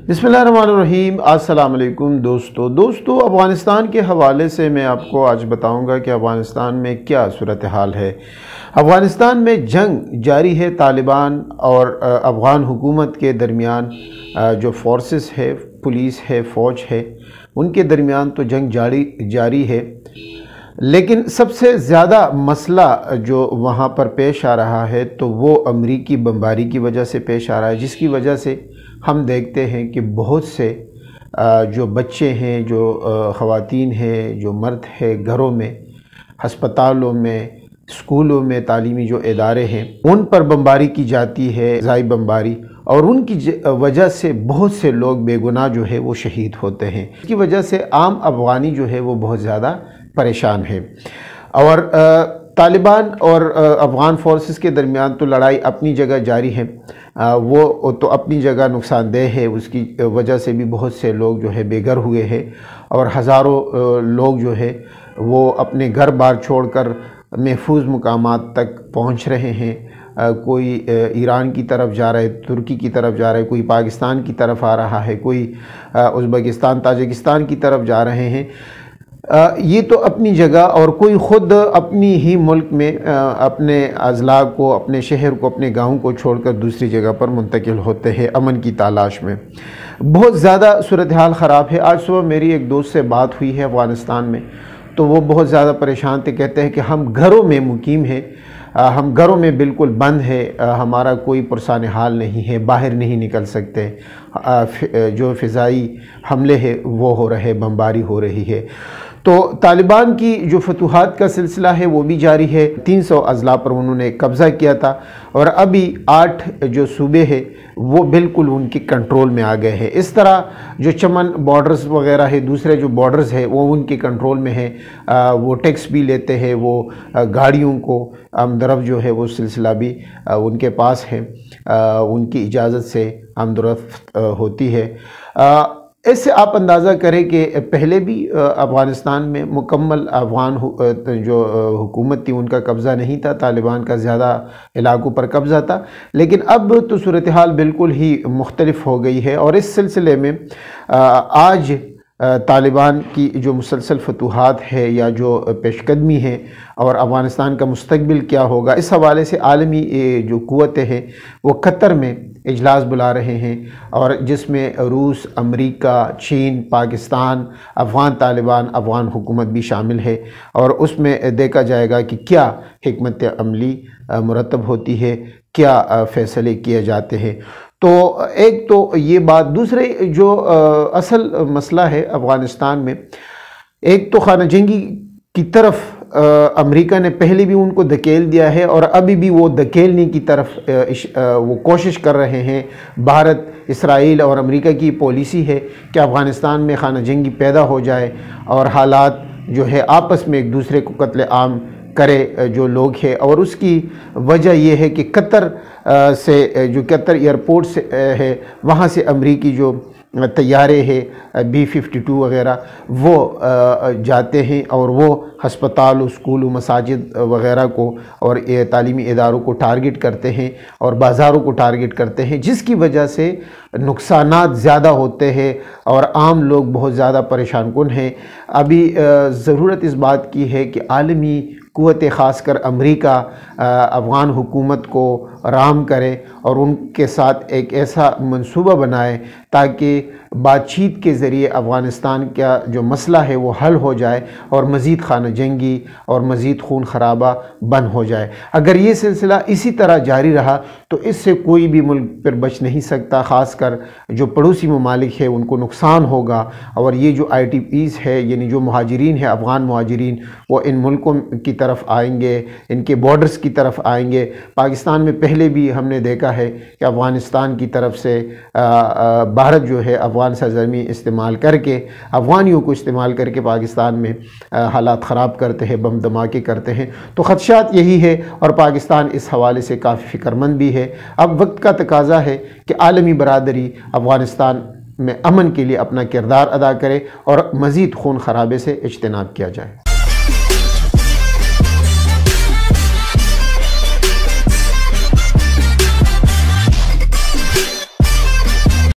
بسم اللہ الرحمن الرحیم۔ السلام علیکم دوستو افغانستان کے حوالے سے میں آپ کو آج بتاؤں گا کہ افغانستان میں کیا صورتحال ہے۔ افغانستان میں جنگ جاری ہے۔ طالبان اور افغان حکومت کے درمیان جو فورسز ہے، پولیس ہے، فوج ہے، ان کے درمیان تو جنگ جاری ہے، لیکن سب سے زیادہ مسئلہ جو وہاں پر پیش آ رہا ہے تو وہ امریکی بمباری کی وجہ سے پیش آ رہا ہے، جس کی وجہ سے ہم دیکھتے ہیں کہ بہت سے جو بچے ہیں، جو خواتین ہیں، جو مرد ہیں، گھروں میں، ہسپتالوں میں، اسکولوں میں، تعلیمی جو ادارے ہیں، ان پر بمباری کی جاتی ہے، فضائی بمباری، اور ان کی وجہ سے بہت سے لوگ بے گناہ جو ہے وہ شہید ہوتے ہیں۔ اس کی وجہ سے عام افغانی جو ہے وہ بہت زیادہ پریشان ہے، اور طالبان اور افغان فورسز کے درمیان تو لڑائی اپنی جگہ جاری ہے، وہ تو اپنی جگہ نقصان دہ ہے، اس کی وجہ سے بھی بہت سے لوگ جو ہے بے گھر ہوئے ہیں، اور ہزاروں لوگ جو ہے وہ اپنے گھر بار چھوڑ کر محفوظ مقامات تک پہنچ رہے ہیں۔ کوئی ایران کی طرف جا رہا ہے، ترکی کی طرف جا رہا ہے، کوئی پاکستان کی طرف آ رہا ہے، کوئی ازبکستان، تاجکستان کی طرف جا رہے ہیں۔ یہ تو اپنی جگہ، اور کوئی خود اپنی ہی ملک میں اپنے اضلاع کو، اپنے شہر کو، اپنے گاؤں کو چھوڑ کر دوسری جگہ پر منتقل ہوتے ہیں امن کی تلاش میں۔ بہت زیادہ صورتحال خراب ہے۔ آج صبح میری ایک دوست سے بات ہوئی ہے افغانستان میں، تو وہ بہت زیادہ پریشان تھے۔ کہتے ہیں کہ ہم گھروں میں مقیم ہیں، ہم گھروں میں بالکل بند ہے، ہمارا کوئی پرسان حال نہیں ہے، باہر نہیں نکل سکتے، جو فضائی حملے ہیں وہ ہو رہے، بمباری ہو رہی ہے۔ تو طالبان کی جو فتوحات کا سلسلہ ہے وہ بھی جاری ہے۔ 300 اضلاع پر انہوں نے قبضہ کیا تھا، اور ابھی 8 جو صوبے ہیں وہ بالکل ان کی کنٹرول میں آ گئے ہیں۔ اس طرح جو چمن بارڈرز وغیرہ ہے، دوسرے جو بارڈرز ہیں وہ ان کے کنٹرول میں ہیں، وہ ٹیکس بھی لیتے ہیں، وہ گاڑیوں کو آمد و رفت جو ہے وہ سلسلہ بھی ان کے پاس ہے، ان کی اجازت سے آمد و رفت ہوتی ہے۔ اس سے آپ اندازہ کریں کہ پہلے بھی افغانستان میں مکمل افغان جو حکومت تھی ان کا قبضہ نہیں تھا، طالبان کا زیادہ علاقوں پر قبضہ تھا، لیکن اب تو صورتحال بالکل ہی مختلف ہو گئی ہے۔ اور اس سلسلے میں آج طالبان کی جو مسلسل فتوحات ہے یا جو پیش قدمی ہے، اور افغانستان کا مستقبل کیا ہوگا، اس حوالے سے عالمی جو قوتیں ہیں وہ قطر میں اجلاس بلا رہے ہیں، اور جس میں روس، امریکہ، چین، پاکستان، افغان طالبان، افغان حکومت بھی شامل ہے، اور اس میں دیکھا جائے گا کہ کیا حکمت عملی مرتب ہوتی ہے، کیا فیصلے کیے جاتے ہیں۔ تو ایک تو یہ بات، دوسرے جو اصل مسئلہ ہے افغانستان میں، ایک تو خانہ جنگی کی طرف امریکہ نے پہلے بھی ان کو دھکیل دیا ہے، اور ابھی بھی وہ دھکیلنے کی طرف وہ کوشش کر رہے ہیں۔ بھارت، اسرائیل اور امریکہ کی پالیسی ہے کہ افغانستان میں خانہ جنگی پیدا ہو جائے، اور حالات جو ہے آپس میں ایک دوسرے کو قتل عام کرے جو لوگ ہیں، اور اس کی وجہ یہ ہے کہ قطر سے، جو قطر ایئرپورٹ سے ہے، وہاں سے امریکی جو طیارے ہیں B-52 وغیرہ وہ جاتے ہیں، اور وہ ہسپتال، اسکول، مساجد وغیرہ کو اور تعلیمی اداروں کو ٹارگٹ کرتے ہیں، اور بازاروں کو ٹارگٹ کرتے ہیں، جس کی وجہ سے نقصانات زیادہ ہوتے ہیں، اور عام لوگ بہت زیادہ پریشان کن ہیں۔ ابھی ضرورت اس بات کی ہے کہ عالمی قوتیں، خاص کر امریکہ، افغان حکومت کو رام کرے، اور ان کے ساتھ ایک ایسا منصوبہ بنائے تاکہ بات چیت کے ذریعے افغانستان کا جو مسئلہ ہے وہ حل ہو جائے، اور مزید خانہ جنگی اور مزید خون خرابہ بند ہو جائے۔ اگر یہ سلسلہ اسی طرح جاری رہا تو اس سے کوئی بھی ملک پر بچ نہیں سکتا، خاص کر جو پڑوسی ممالک ہیں ان کو نقصان ہوگا، اور یہ جو ITPs ہے، یعنی جو مہاجرین ہیں، افغان مہاجرین، وہ ان ملکوں کی طرف آئیں گے، ان کے بارڈرز کی طرف آئیں گے۔ پاکستان میں پہلے بھی ہم نے دیکھا ہے کہ افغانستان کی طرف سے بھارت جو ہے افغان سرزمین استعمال کر کے، افغانیوں کو استعمال کر کے پاکستان میں حالات خراب کرتے ہیں، بم دھماکے کرتے ہیں۔ تو خدشات یہی ہے، اور پاکستان اس حوالے سے کافی فکر مند بھی ہے۔ اب وقت کا تقاضا ہے کہ عالمی برادری افغانستان میں امن کے لیے اپنا کردار ادا کرے، اور مزید خون خرابے سے اجتناب کیا جائے۔